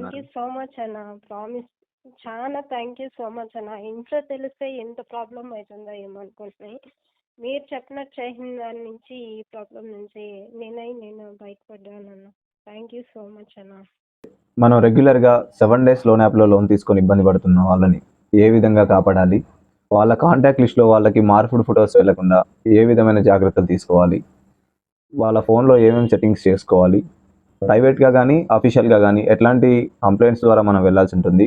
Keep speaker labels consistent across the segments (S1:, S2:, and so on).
S1: Thank you
S2: చెప్తున్నారు.
S1: So much అన్న. Promise చాలా థ్యాంక్ యూ సో మచ్ అన్న. ఇంట్లో తెలిస్తే ఎంత ప్రాబ్లమ్ అవుతుందో ఏమో అనుకుంటున్నాయి. మీరు చెప్పినట్టు చేసిన దాని నుంచి ఈ ప్రాబ్లం నుంచి నేను బయటపడ్డానన్న. థ్యాంక్ యూ సో మచ్ అన్న.
S3: మనం రెగ్యులర్గా 7 డేస్ లోన్ యాప్లో లోన్ తీసుకొని ఇబ్బంది పడుతున్న వాళ్ళని ఏ విధంగా కాపాడాలి, వాళ్ళ కాంటాక్ట్ లిస్ట్లో వాళ్ళకి మార్పుడు ఫొటోస్ వెళ్లకుండా ఏ విధమైన జాగ్రత్తలు తీసుకోవాలి, వాళ్ళ ఫోన్లో ఏమేమి సెట్టింగ్స్ చేసుకోవాలి, ప్రైవేట్గా కానీ అఫీషియల్గా కానీ ఎట్లాంటి కంప్లైంట్స్ ద్వారా మనం వెళ్ళాల్సి ఉంటుంది,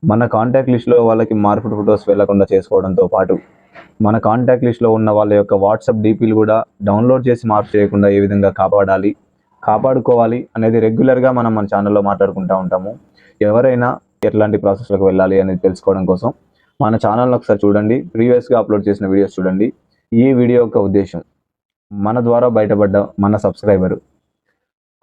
S3: మన కాంటాక్ట్ లిస్ట్లో వాళ్ళకి మార్పుడు ఫొటోస్ వెళ్లకుండా చేసుకోవడంతో పాటు మన కాంటాక్ట్ లిస్ట్లో ఉన్న వాళ్ళ యొక్క వాట్సాప్ డీపీలు కూడా డౌన్లోడ్ చేసి మార్పు చేయకుండా ఏ విధంగా కాపాడుకోవాలి అనేది రెగ్యులర్గా మనం మన ఛానల్లో మాట్లాడుకుంటూ ఉంటాము. ఎవరైనా ఎట్లాంటి ప్రాసెస్లోకి వెళ్ళాలి అనేది తెలుసుకోవడం కోసం మన ఛానల్ని ఒకసారి చూడండి, ప్రీవియస్గా అప్లోడ్ చేసిన వీడియోస్ చూడండి. ఈ వీడియో యొక్క ఉద్దేశం మన ద్వారా బయటపడ్డ మన సబ్స్క్రైబర్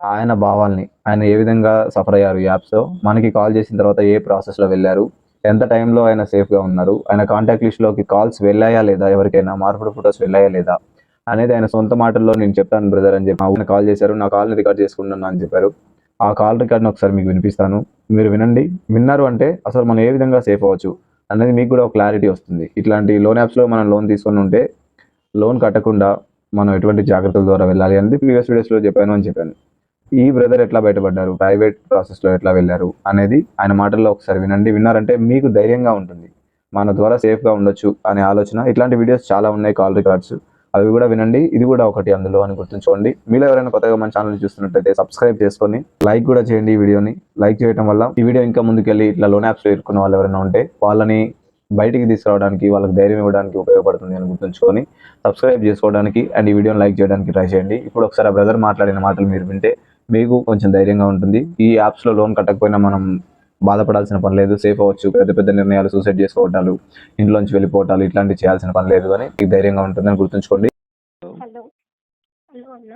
S3: ఆయన భావాల్ని, ఆయన ఏ విధంగా సఫర్ అయ్యారు ఈ యాప్స్లో, మనకి కాల్ చేసిన తర్వాత ఏ ప్రాసెస్లో వెళ్ళారు, ఎంత టైంలో ఆయన సేఫ్గా ఉన్నారు, ఆయన కాంటాక్ట్ లిస్ట్లోకి కాల్స్ వెళ్ళాయా లేదా, ఎవరికైనా మార్పుడు ఫొటోస్ వెళ్ళాయా లేదా అనేది ఆయన సొంత మాటల్లో నేను చెప్తాను బ్రదర్ అని చెప్పి ఆయన కాల్ చేశారు. నా కాల్ని రికార్డ్ చేసుకున్నాను అని చెప్పారు. ఆ కాల్ రికార్డ్ని ఒకసారి మీకు వినిపిస్తాను, మీరు వినండి. విన్నారు అంటే అసలు మనం ఏ విధంగా సేఫ్ అవ్వచ్చు అనేది మీకు కూడా ఒక క్లారిటీ వస్తుంది. ఇట్లాంటి లోన్ యాప్స్లో మనం లోన్ తీసుకొని ఉంటే లోన్ కట్టకుండా మనం ఎటువంటి జాగ్రత్తల ద్వారా వెళ్ళాలి అనేది ప్రీవియస్ వీడియోస్లో చెప్పాను అని చెప్పాను. ఈ బ్రదర్ ఎట్లా బయటపడ్డారు, ప్రైవేట్ ప్రాసెస్లో ఎట్లా వెళ్ళారు అనేది ఆయన మాటల్లో ఒకసారి వినండి. విన్నారంటే మీకు ధైర్యంగా ఉంటుంది, మన ద్వారా సేఫ్గా ఉండొచ్చు అనే ఆలోచన. ఇట్లాంటి వీడియోస్ చాలా ఉన్నాయి, కాల్ రికార్డ్స్, అవి కూడా వినండి. ఇది కూడా ఒకటి అందులో అని గుర్తుంచుకోండి. మీలో ఎవరైనా కొత్తగా మన ఛానల్ చూస్తున్నట్టయితే సబ్స్క్రైబ్ చేసుకొని లైక్ కూడా చేయండి. ఈ వీడియోని లైక్ చేయడం వల్ల ఈ వీడియో ఇంకా ముందుకెళ్ళి ఇట్లా లోన్ యాప్స్లో ఇరుక్కున్న వాళ్ళు ఎవరైనా ఉంటే వాళ్ళని బయటికి తీసుకురావడానికి, వాళ్ళకి ధైర్యం ఇవ్వడానికి ఉపయోగపడుతుంది అని గుర్తుంచుకొని సబ్స్క్రైబ్ చేసుకోవడానికి అండ్ ఈ వీడియోని లైక్ చేయడానికి ట్రై చేయండి. ఇప్పుడు ఒకసారి ఆ బ్రదర్ మాట్లాడిన మాటలు మీరు వింటే మీకు కొంచెం ధైర్యంగా ఉంటుంది. ఈ యాప్స్లో లోన్ కట్టకపోయినా మనం బాధపడాల్సిన పని లేదు, సేఫ్ అవ్వచ్చు. పెద్ద పెద్ద నిర్ణయాలు, సూసైడ్ చేసుకోవటాలు, ఇంట్లోంచి వెళ్ళిపోవటాలు ఇట్లాంటివి చేయాల్సిన పని లేదు అని మీకు ధైర్యంగా ఉంటుందని గుర్తుంచుకోండి.
S1: హలో హలో అన్న.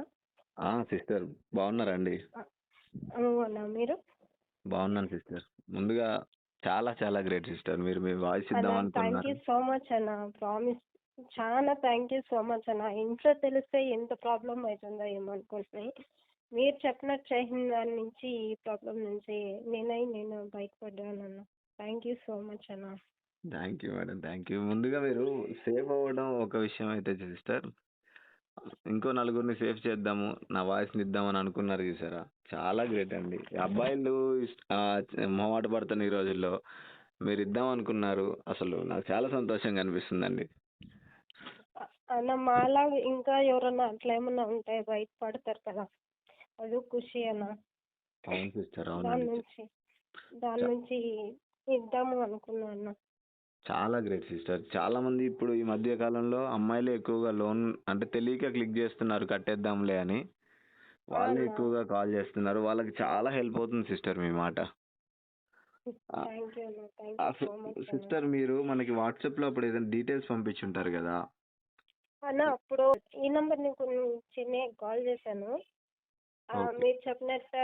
S2: సిస్టర్ బాగున్నారా అండి?
S1: అన్న మీరు?
S2: బాగున్నాను సిస్టర్. ముందుగా చాలా చాలా గ్రేట్ సిస్టర్, మీరు మీ వాయిస్ ఇద్దాం
S1: థ్యాంక్
S2: అనుకున్నారు.
S1: యూ సో మచ్ అన్న. ప్రామిస్ చాలా థ్యాంక్ యూ సో మచ్ అన్న. ఇంట్లో తెలిస్తే ఎంత ప్రాబ్లం అవుతుందో ఏమో అనుకుంటున్నాయి. మీరు చెప్పినట్టు చేసిన దాని నుంచి ఈ ప్రాబ్లం నుంచి నేను బయటపడ్డానన్న. థ్యాంక్ యూ సో మచ్ అన్న.
S2: Thank you madam, thank you. ముందుగా మీరు సేఫ్ అవ్వడం ఒక విషయం అయితే సిస్టర్, ఇంకో నలుగురిని సేఫ్ చేద్దాము, నా వాయిస్ని ఇద్దామని అనుకున్నారు చూసారా, చాలా గ్రేట్ అండి. ఈ అబ్బాయిలు మొహమాట పడుతున్న ఈ రోజుల్లో మీరు ఇద్దాం అనుకున్నారు, అసలు నాకు చాలా సంతోషంగా అనిపిస్తుందండి.
S1: అన్న మాలాగా ఇంకా ఎవరన్నా అట్లా ఏమన్నా ఉంటే బయటపడతారు కదా, అది ఖుషి అన్న.
S2: అవును సిస్టర్,
S1: దాని
S2: అవునండి.
S1: నుంచి ఇద్దాము అనుకున్నా అన్న.
S2: చాలా గ్రేట్ సిస్టర్. చాలా మంది ఇప్పుడు ఈ మధ్య కాలంలో అమ్మాయిలు ఎక్కువగా లోన్ అంటే తెలియక క్లిక్ చేస్తున్నారు కట్టేద్దాంలే అని, వాళ్ళే ఎక్కువగా కాల్ చేస్తున్నారు. వాళ్ళకి చాలా హెల్ప్ అవుతుంది సిస్టర్ మీ మాట.
S1: థ్యాంక్ యూ అన్న. థ్యాంక్ యూ సో మచ్ అన్న.
S2: సిస్టర్ మీరు మనకి వాట్సాప్లో అప్పుడు ఏదైనా డీటెయిల్స్ పంపించుంటారు కదా
S1: అన్న, అప్పుడు ఈ నంబర్ నీకు చిన్న కాల్ చేశాను. మీరు చెప్పినట్టు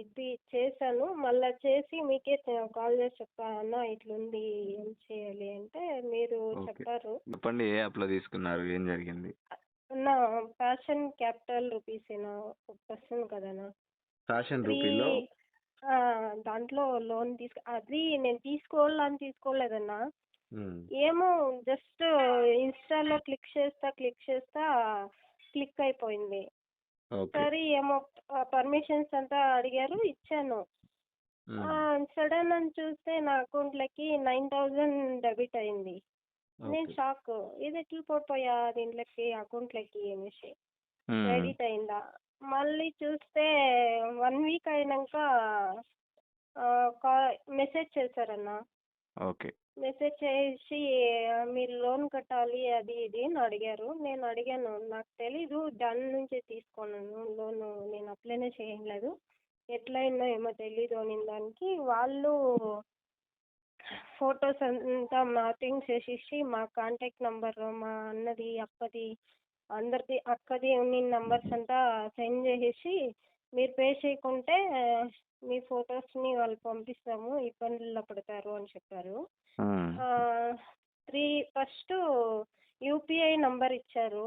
S1: ఇది చేశాను, మళ్ళీ చేసి మీకే కాల్ చేసి చెప్పా అన్న ఇట్లుంది ఏం చేయాలి అంటే మీరు చెప్పారు.
S2: చెప్పండి, ఏ యాప్లో తీసుకున్నారు, ఏం జరిగింది?
S1: అన్న ఫ్యాషన్ క్యాపిటల్ రూపీస్ వస్తుంది కదన్నా,
S2: ఫ్యాషన్ రూపీలో
S1: దాంట్లో లోన్ అది నేను తీసుకోలేదన్నా. ఏమో జస్ట్ ఇన్స్టాలో క్లిక్ చేస్తా క్లిక్ అయిపోయింది. సరే ఏమో పర్మిషన్స్ అంతా అడిగారు, ఇచ్చాను. సడన్ అని చూస్తే నా అకౌంట్లోకి 9,000 డెబిట్ అయింది. నేను షాక్, ఇది ఎట్లా పోయా దీంట్లోకి అకౌంట్లోకి అనేసి. క్రెడిట్ అయిందా, మళ్ళీ చూస్తే 1 వీక్ అయినాక మెసేజ్ చేశారన్న. మెసేజ్ చేసి మీరు లోన్ కట్టాలి అది ఇది అని అడిగారు. నేను అడిగాను, నాకు తెలీదు, దాని నుంచే తీసుకున్నాను లోను, నేను అప్లైనే చేయలేదు, ఎట్లయిందో ఏమో తెలీదు అని దానికి వాళ్ళు ఫొటోస్ అంతా మ్యాపింగ్ చేసేసి మా కాంటాక్ట్ నెంబర్, మా అన్నది, అక్కది, అందరిది, అక్కది ఉన్న నెంబర్స్ అంతా సెండ్ చేసేసి మీరు పే చేయకుంటే మీ ఫొటోస్ని వాళ్ళు పంపిస్తాము, ఇబ్బందుల్లో పడతారు అని చెప్పారు. ఫస్ట్ యూపీఐ నంబర్ ఇచ్చారు.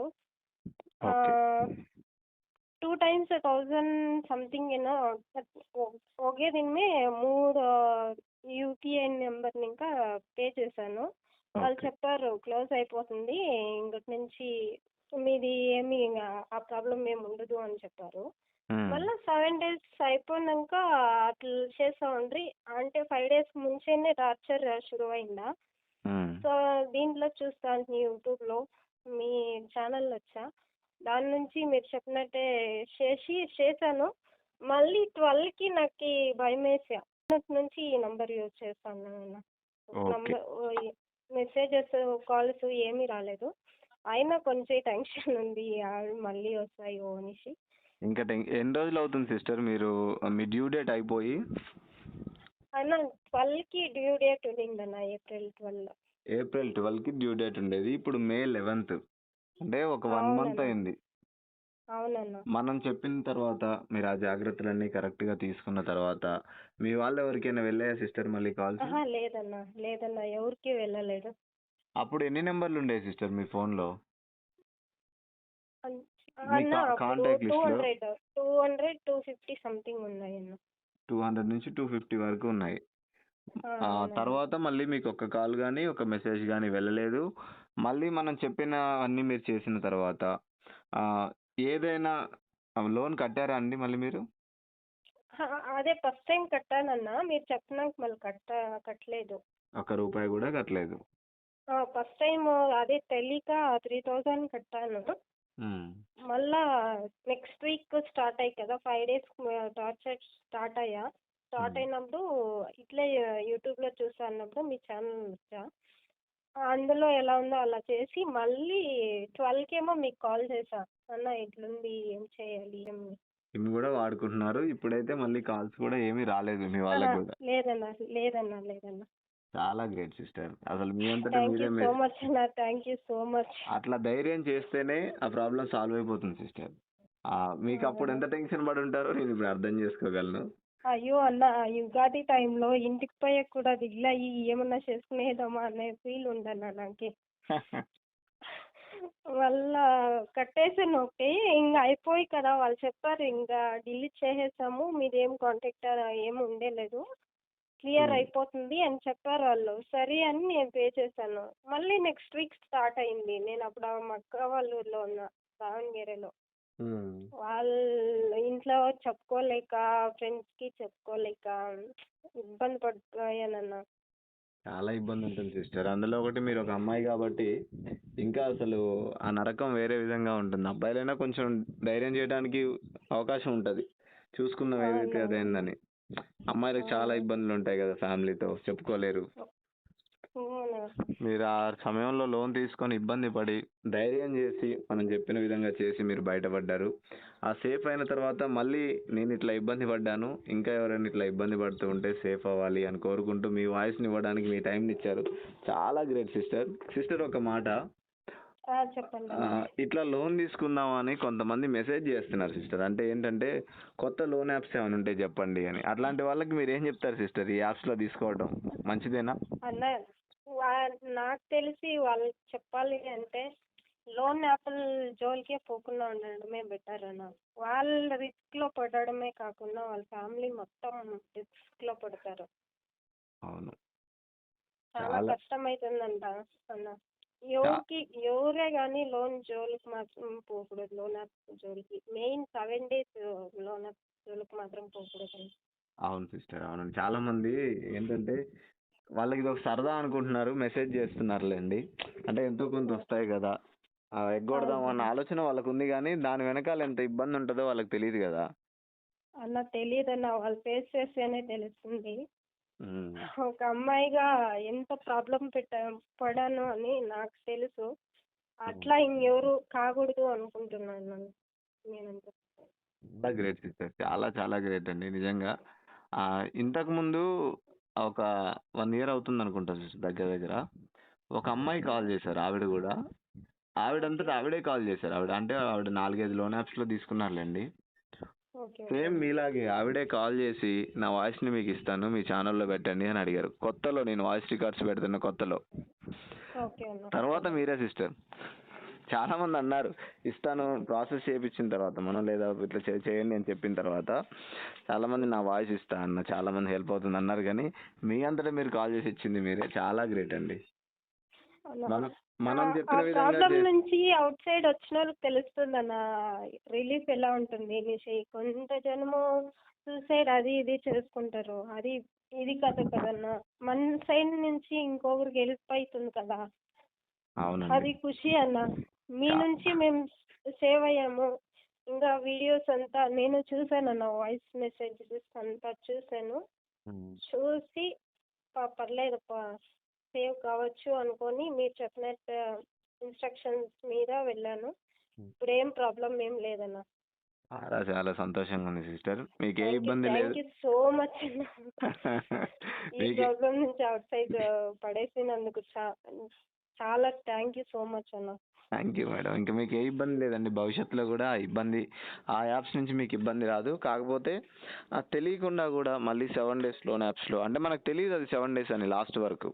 S1: 2 टाइम्स 1000 समथिंग है ना, ఒకే दिन में 3 యూపీఐ నెంబర్ని ఇంకా పే చేశాను. వాళ్ళు
S2: ఓకే.
S1: చెప్పారు క్లోజ్ అయిపోతుంది ఇంకటి నుంచి మీది ఏమి ఆ ప్రాబ్లం ఏమి ఉండదు అని చెప్పారు. మళ్ళీ 7 days అయిపోయినాక అట్లా చేస్తా ఉండ్రి, అంటే 5 days ముంచేనే టార్చర్ షురువైందా. సో దీంట్లో చూస్తాను యూట్యూబ్లో మీ ఛానల్ వచ్చా, దాని నుంచి మీరు చెప్పినట్టే చేశాను. మళ్ళీ 12కి నాకు భయం వేసా నుంచి ఈ నంబర్ యూజ్ చేస్తాను.
S2: ఓకే.
S1: నంబర్ మెసేజెస్ కాల్స్ ఏమీ రాలేదు, అయినా కొంచెం టెన్షన్ ఉంది మళ్ళీ వస్తాయో అనేసి.
S2: ఇంకా ఎన్ని రోజులు అవుతుంది సిస్టర్ మీరు మీ డ్యూ డేట్ అయిపోయి?
S1: అన్న 12కి డ్యూ డేట్ ఉండిందన్న, April 12.
S2: April 12కి డ్యూ డేట్ ఉండేది, ఇప్పుడు May 11th, అంటే ఒక 1 month
S1: అవునన్న.
S2: అయింది.
S1: అవునన్న.
S2: మనం చెప్పిన తర్వాత మీరు ఆ జాగ్రత్తలన్నీ కరెక్ట్గా తీసుకున్న తర్వాత మీ వాళ్ళు ఎవరికైనా వెళ్ళాయా సిస్టర్ మళ్ళీ కాల్స్?
S1: లేదన్న ఎవరికి వెళ్ళలేదు.
S2: అప్పుడు ఎన్ని నెంబర్లు ఉండేవి సిస్టర్ మీ ఫోన్లో? మీ
S1: అన్న
S2: కాంటాక్ట్ లిస్ట్లో
S1: 200 250 సంథింగ్ ఉన్నాయి అన్న.
S2: 200 నుంచి 250 వరకు ఉన్నాయి. తర్వాత మళ్ళీ మీకు ఒక కాల్ కానీ ఒక మెసేజ్ కానీ వెళ్ళలేదు. మళ్ళీ మనం చెప్పిన అన్నీ మీరు చేసిన తర్వాత ఏదైనా లోన్ కట్టారా అండి మళ్ళీ మీరు?
S1: అదే ఫస్ట్ టైం కట్టానన్న, మీరు చెప్పినాక మళ్ళీ కట్టలేదు.
S2: ఒక్క రూపాయి కూడా కట్టలేదు?
S1: ఫస్ట్ టైం అదే తెలియక 3000 కట్టాను. మళ్ళా నెక్స్ట్ వీక్ స్టార్ట్ అయ్యి కదా 5 days టార్చర్ స్టార్ట్ అయినప్పుడు ఇట్లే యూట్యూబ్లో చూసా అన్నప్పుడు మీ ఛానల్ వచ్చా, అందులో ఎలా ఉందో అలా చేసి మళ్ళీ 12కేమో మీకు కాల్ చేశా, అన్న ఇట్లుంది ఏం చేయాలి అని.
S2: ఇవి కూడా వాడుకుంటున్నారు ఇప్పుడైతే, మళ్ళీ కాల్స్ కూడా ఏమీ రాలేదు మీ వాళ్ళకి కూడా?
S1: లేదన్నా.
S2: చాలా గ్రేట్ సిస్టర్, అసలు మీ అంతటా
S1: థ్యాంక్
S2: మీరే
S1: యూ సో మచ్ అన్న, థ్యాంక్ యూ సో మచ్.
S2: అట్లా ధైర్యం చేస్తేనే ఆ ప్రాబ్లం సాల్వ్ అయిపోతుంది సిస్టర్. మీకు అప్పుడు ఎంత టెన్షన్ పడి ఉంటారో నేను ఇప్పుడు అర్థం చేసుకోగలను.
S1: అయ్యో అన్న, యుగాది టైంలో ఇంటికి పోయే కూడా దిగులయ్యి ఏమన్నా చేసుకునేద్దామా అనే ఫీల్ ఉండన్నా నాకు. మళ్ళా కట్టేసాను ఒకటి, ఇంకా అయిపోయి కదా వాళ్ళు చెప్పారు ఇంకా డిలీట్ చేసేసాము, మీదేం కాంటాక్ట్ ఏమి ఉండలేదు, క్లియర్ అయిపోతుంది అని చెప్పారు వాళ్ళు. సరే అని నేను పే చేశాను. మళ్ళీ నెక్స్ట్ వీక్ స్టార్ట్ అయింది. నేను అప్పుడు మా అక్క వాళ్ళ ఊర్లో ఉన్నా, దావణగిరిలో. వాళ్ళు ఇంట్లో చెప్పుకోలేక ఫ్రెండ్స్కి చెప్పుకోలేక ఇబ్బంది పడిపోయానన్న.
S2: చాలా ఇబ్బంది ఉంటుంది సిస్టర్, అందులో ఒకటి మీరు ఒక అమ్మాయి కాబట్టి ఇంకా అసలు ఆ నరకం వేరే విధంగా ఉంటుంది. అబ్బాయిలైనా కొంచెం ధైర్యం చేయడానికి అవకాశం ఉంటుంది, చూసుకున్నాం ఏదైతే అదేందని. అమ్మాయిలకు చాలా ఇబ్బందులు ఉంటాయి కదా, ఫ్యామిలీతో చెప్పుకోలేరు. మీరు ఆ సమయంలో లోన్ తీసుకొని ఇబ్బంది పడి ధైర్యం చేసి మనం చెప్పిన విధంగా చేసి మీరు బయటపడ్డారు. ఆ సేఫ్ అయిన తర్వాత మళ్ళీ నేను ఇట్లా ఇబ్బంది పడ్డాను, ఇంకా ఎవరైనా ఇట్లా ఇబ్బంది పడుతూ ఉంటే సేఫ్ అవ్వాలి అని కోరుకుంటూ మీ వాయిస్ని ఇవ్వడానికి మీ టైంని ఇచ్చారు. చాలా గ్రేట్ సిస్టర్ ఒక మాట,
S1: చెప్పండి.
S2: ఇట్లా లోన్ తీసుకుందామని కొంతమంది మెసేజ్ చేస్తున్నారు సిస్టర్, అంటే ఏంటంటే కొత్త లోన్ యాప్స్ ఏమైనా ఉంటే చెప్పండి అని. అట్లాంటి వాళ్ళకి మీరు ఏం చెప్తారు సిస్టర్? ఈ యాప్స్లో తీసుకోవడం మంచిదేనా?
S1: అన్న నాకు తెలిసి వాళ్ళకి చెప్పాలి అంటే లోన్ యాప్ల జోలికే పోకుండా ఉండడమే బెటర్ అన్న. వాళ్ళ రిస్క్లో పడడమే కాకుండా వాళ్ళ ఫ్యామిలీ మొత్తం రిస్క్లో పడతారు.
S2: అవును,
S1: చాలా కష్టం అవుతుందంట అన్న. ఎవరే కానీ లోన్ జోలికి మాత్రం పోకూడదు, లోన్ యాప్ జోలికి. మెయిన్ 7 days లోన్ యాప్ జోలికి మాత్రం పోకూడదు.
S2: అవును సిస్టర్, అవునండి. చాలా మంది ఏంటంటే వాళ్ళకి ఇది ఒక సరదా అనుకుంటున్నారు, మెసేజ్ చేస్తున్నారులేండి, అంటే ఎంతో కొంత వస్తాయి కదా ఎగ్గొడదాం అన్న ఆలోచన వాళ్ళకు ఉంది, కానీ దాని వెనకాల ఎంత ఇబ్బంది ఉంటుందో వాళ్ళకి తెలియదు కదా
S1: అన్న. తెలియదన్న, వాళ్ళు ఫేస్ చేస్తేనే తెలుస్తుంది. ఒక అమ్మాయిగా ఎంత ప్రాబ్లం పడాను అని నాకు తెలుసు. అట్లా ఇంకెవరు కాకూడదు అనుకుంటున్నాను నేనంతా.
S2: చాలా గ్రేట్ సిస్టర్, చాలా చాలా గ్రేట్ అండి నిజంగా. ఇంతకుముందు ఒక 1 year అవుతుంది అనుకుంటా సిస్టర్, దగ్గర ఒక అమ్మాయి కాల్ చేశారు. ఆవిడ కూడా ఆవిడంతటా ఆవిడే కాల్ చేశారు. ఆవిడ 4-5 లోన్ యాప్స్లో తీసుకున్నారులేండి. సేమ్ మీలాగే ఆవిడే కాల్ చేసి నా వాయిస్ని మీకు ఇస్తాను, మీ ఛానల్లో పెట్టండి అని అడిగారు. కొత్తలో నేను వాయిస్ రికార్డ్స్ పెడుతున్న కొత్తలో. తర్వాత మీరే సిస్టర్ చాలా మంది అన్నారు ఇస్తాను ప్రాసెస్ చేయించిన తర్వాత మనం, లేదా ఇట్లా చేయండి అని చెప్పిన తర్వాత చాలా మంది నా వాయిస్ ఇస్తా అన్న, చాలా మంది హెల్ప్ అవుతుంది అన్నారు. కానీ మీ అంతటా మీరు కాల్ చేసి ఇచ్చింది మీరే, చాలా గ్రేట్ అండి. మనం మనం చెప్పిన విధంగా
S1: ప్రాబ్లం నుంచి అవుట్ సైడ్ వచ్చిన వాళ్ళకి తెలుస్తుంది అన్న రిలీఫ్ ఎలా ఉంటుంది అనేసి. కొంత జనము సూసైడ్ అది ఇది చేసుకుంటారు, అది ఇది కాదు కదన్న. మన సైడ్ నుంచి ఇంకొకరికి హెల్ప్ అవుతుంది కదా,
S2: అవునండి.
S1: అది ఖుషి అన్న. మీ నుంచి మేము సేవ్ అయ్యాము. ఇంకా వీడియోస్ అంతా నేను చూసాను అన్న, వాయిస్ మెసేజెస్ అంతా చూసాను. చూసి పర్లేదు సేవ్ కావచ్చు అనుకొని మీరు చెప్పినట్టు ఇన్స్ట్రక్షన్స్ మీద వెళ్ళాను. ఇప్పుడు ఏం ప్రాబ్లం ఏం లేదన్న.
S2: చాలా చాలా సంతోషంగా ఉంది సిస్టర్. మీకు ఏ ఇబ్బంది లేదు.
S1: థ్యాంక్ యూ సో మచ్ అన్న. ఈ ప్రాబ్లం నుంచి అవుట్ సైడ్ పడేసినందుకు చాలా థ్యాంక్ యూ సో మచ్ అన్న.
S2: Thank you madam. ఇంకా మీకు ఏ ఇబ్బంది లేదండి, భవిష్యత్తులో కూడా ఇబ్బంది ఆ యాప్స్ నుంచి మీకు ఇబ్బంది రాదు. కాకపోతే తెలియకుండా కూడా మళ్ళీ 7 days లోన్ యాప్స్లో, అంటే మనకు తెలియదు అది 7 days అని లాస్ట్ వరకు.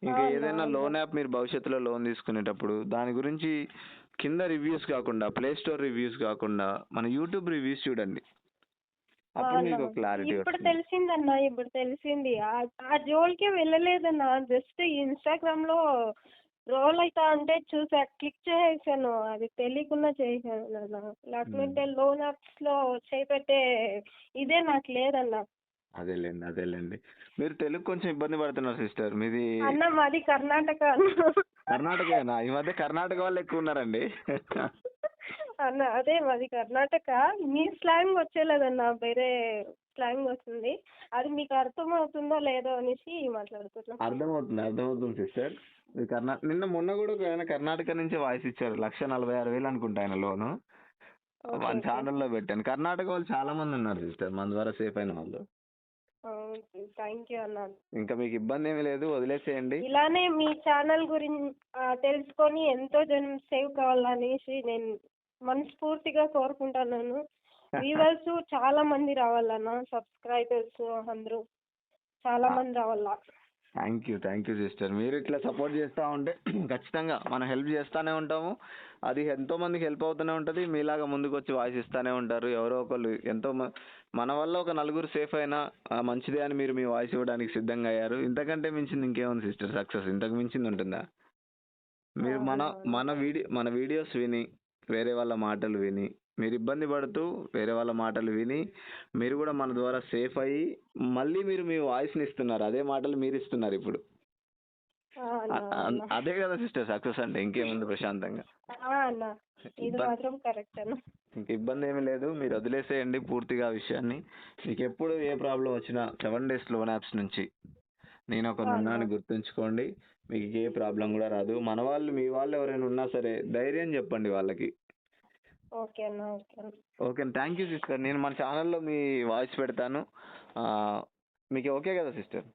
S2: ఇంకా ఏదైనా లోన్ యాప్ మీరు భవిష్యత్తులో లోన్ తీసుకునేటప్పుడు దాని గురించి కింద రివ్యూస్ కాకుండా, ప్లే స్టోర్ రివ్యూస్ కాకుండా మన యూట్యూబ్ రివ్యూస్ చూడండి, అప్పుడు మీకు క్లారిటీ
S1: ఇప్పుడు
S2: వస్తుంది.
S1: తెలిసిందన్న, ఇప్పుడు తెలిసింది. ఆ జోలికే వెళ్ళలేదన్న. జస్ట్ ఇన్స్టాగ్రామ్ లో రోల్ అవుతా అంటే చూసా, క్లిక్ చేసాను. అది తెలియకుండా చేశాను అన్న. లేకపోతే లోన్ యాప్స్ లో చేపెట్టే ఇదే నాకు లేదన్న.
S2: అదేలేండి. మీరు తెలుగు కొంచెం ఇబ్బంది పడుతున్నారు సిస్టర్. మీది
S1: అన్న మాది కర్ణాటక అన్న.
S2: కర్ణాటకేనా? ఈ మధ్య కర్ణాటక వాళ్ళు ఎక్కువ ఉన్నారండి.
S1: అన్న అదే మాది కర్ణాటక. మీ స్లాంగ్ వచ్చేలేదన్న, వేరే స్లాంగ్ వస్తుంది. అది మీకు అర్థమవుతుందో లేదో అనేసి మాట్లాడుతున్నాను.
S2: అర్థమవుతుంది సిస్టర్. నిన్న మొన్న కూడా ఆయన కర్ణాటక నుంచి వాయిస్ ఇచ్చారు. 1,46,000 అనుకుంటా ఆయన లోను. మన ఛానల్లో పెట్టాను. కర్ణాటక వాళ్ళు చాలా మంది ఉన్నారు సిస్టర్ మన ద్వారా సేఫ్ అయిన వాళ్ళు.
S1: థ్యాంక్ యూ అన్న.
S2: ఇంకా మీకు ఇబ్బంది ఏమీ లేదు, వదిలేసేయండి.
S1: ఇలానే మీ ఛానల్ గురించి తెలుసుకొని ఎంతో జనం సేవ్ కావాలనేసి నేను మనస్ఫూర్తిగా కోరుకుంటున్నాను. వ్యూవర్స్ చాలా మంది రావాలన్న, సబ్స్క్రైబర్స్ అందరూ చాలా మంది రావాలా.
S2: Thank you sister. మీరు ఇట్లా సపోర్ట్ చేస్తూ ఉంటే ఖచ్చితంగా మనం హెల్ప్ చేస్తూనే ఉంటాము. అది ఎంతో మందికి హెల్ప్ అవుతూనే ఉంటుంది. మీలాగా ముందుకు వచ్చి వాయిస్ ఇస్తూనే ఉంటారు. ఎవరో ఒకళ్ళు మన వల్ల ఒక నలుగురు సేఫ్ అయినా మంచిదే అని మీరు మీ వాయిస్ ఇవ్వడానికి సిద్ధంగా అయ్యారు. ఇంతకంటే మించింది ఇంకేముంది సిస్టర్ సక్సెస్? ఇంతకు మించింది ఉంటుందా? మీరు మన వీడియోస్ విని, వేరే వాళ్ళ మాటలు విని, మీరు ఇబ్బంది పడుతూ వేరే వాళ్ళ మాటలు విని మీరు కూడా మన ద్వారా సేఫ్ అయ్యి మళ్ళీ మీరు మీ వాయిస్ని ఇస్తున్నారు. అదే మాటలు మీరు ఇస్తున్నారు ఇప్పుడు. అదే కదా సిస్టర్ సక్సెస్ అంటే. ఇంకేముంది ప్రశాంతంగా. ఇంక ఇబ్బంది ఏమీ లేదు, మీరు వదిలేసేయండి పూర్తిగా ఆ విషయాన్ని. మీకు ఎప్పుడు ఏ ప్రాబ్లం వచ్చినా 7 days లోన్ యాప్స్ నుంచి నేను ఒక ఉన్నాను గుర్తుంచుకోండి. మీకు ఏ ప్రాబ్లం కూడా రాదు. మన వాళ్ళు మీ వాళ్ళు ఎవరైనా ఉన్నా సరే ధైర్యం చెప్పండి వాళ్ళకి.
S1: Okay
S2: okay thank you sister. నేను మన ఛానల్లో మీ వాయిస్ పెడతాను. మీకు ఓకే కదా సిస్టర్?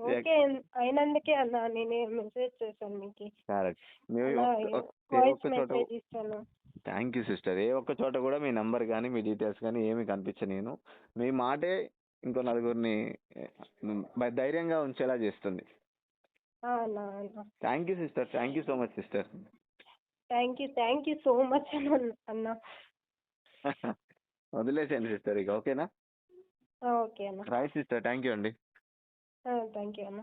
S1: ఓకే అయినందుకే అన్న నేనే మెసేజ్ చేశాను మీకు.
S2: Thank you sister. ఏ ఒక్క చోట కూడా మీ నంబర్ కానీ మీ డీటెయిల్స్ కానీ ఏమి కనిపించను. మీ మాటే ఇంకో నలుగురిని ధైర్యంగా ఉంచేలా చేస్తుంది. Thank you sister. Thank you so much sister.
S1: Thank you so much అన్న.
S2: వదిలేసేయండి సిస్టర్ ఇక. ఓకేనా?
S1: ఓకే అన్న.
S2: Right sister. థ్యాంక్ యూ అండి.
S1: థ్యాంక్ యూ అన్న.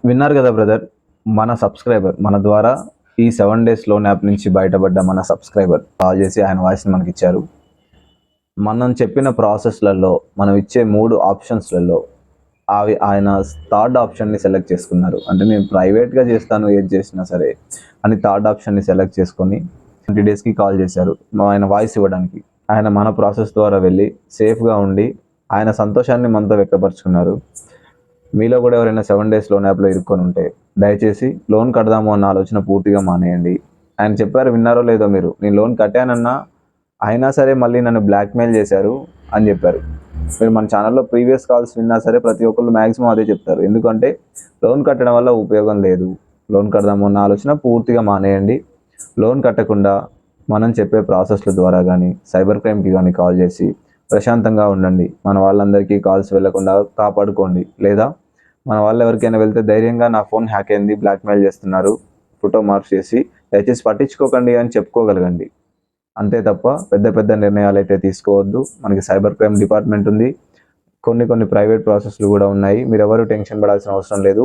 S3: విన్నారు కదా బ్రదర్, మన సబ్స్క్రైబర్ మన ద్వారా ఈ 7 days లోన్ యాప్ నుంచి బయటపడ్డ మన సబ్స్క్రైబర్ కాల్ చేసి ఆయన వాయిస్ని మనకి ఇచ్చారు. మనం చెప్పిన ప్రాసెస్లలో మనం ఇచ్చే 3 ఆప్షన్స్లలో ఆయన థర్డ్ ఆప్షన్ని సెలెక్ట్ చేసుకున్నారు. అంటే నేను ప్రైవేట్గా చేస్తాను ఏది చేసినా సరే అని థర్డ్ ఆప్షన్ని సెలెక్ట్ చేసుకొని 20 daysకి కాల్ చేశారు ఆయన వాయిస్ ఇవ్వడానికి. ఆయన మన ప్రాసెస్ ద్వారా వెళ్ళి సేఫ్గా ఉండి ఆయన సంతోషాన్ని మనతో వ్యక్తపరుచుకున్నారు. మీలో కూడా ఎవరైనా 7 days లోన్ యాప్లో ఇరుక్కొని ఉంటే దయచేసి లోన్ కడదాము అన్న ఆలోచన పూర్తిగా మానేయండి. ఆయన చెప్పారు, విన్నారో లేదో మీరు, నేను లోన్ కట్టానన్నా అయినా సరే మళ్ళీ నన్ను బ్లాక్మెయిల్ చేశారు అని చెప్పారు. మీరు మన ఛానల్లో ప్రీవియస్ కాల్స్ విన్నా సరే ప్రతి ఒక్కళ్ళు మ్యాక్సిమం అదే చెప్తారు. ఎందుకంటే లోన్ కట్టడం వల్ల ఉపయోగం లేదు. లోన్ కడదాము అన్న ఆలోచన పూర్తిగా మానేయండి. లోన్ కట్టకుండా మనం చెప్పే ప్రాసెస్ల ద్వారా కానీ సైబర్ క్రైమ్కి కానీ కాల్ చేసి ప్రశాంతంగా ఉండండి. మన వాళ్ళందరికీ కాల్స్ వెళ్లకుండా కాపాడుకోండి. లేదా మన వాళ్ళు ఎవరికైనా వెళ్తే ధైర్యంగా నా ఫోన్ హ్యాక్ అయింది, బ్లాక్మెయిల్ చేస్తున్నారు, ఫోటో మార్పు చేసి దయచేసి పట్టించుకోకండి అని చెప్పుకోగలగండి. అంతే తప్ప పెద్ద పెద్ద నిర్ణయాలు అయితే తీసుకోవద్దు. మనకి సైబర్ క్రైమ్ డిపార్ట్మెంట్ ఉంది, కొన్ని ప్రైవేట్ ప్రాసెస్లు కూడా ఉన్నాయి. మీరు ఎవరు టెన్షన్ పడాల్సిన అవసరం లేదు.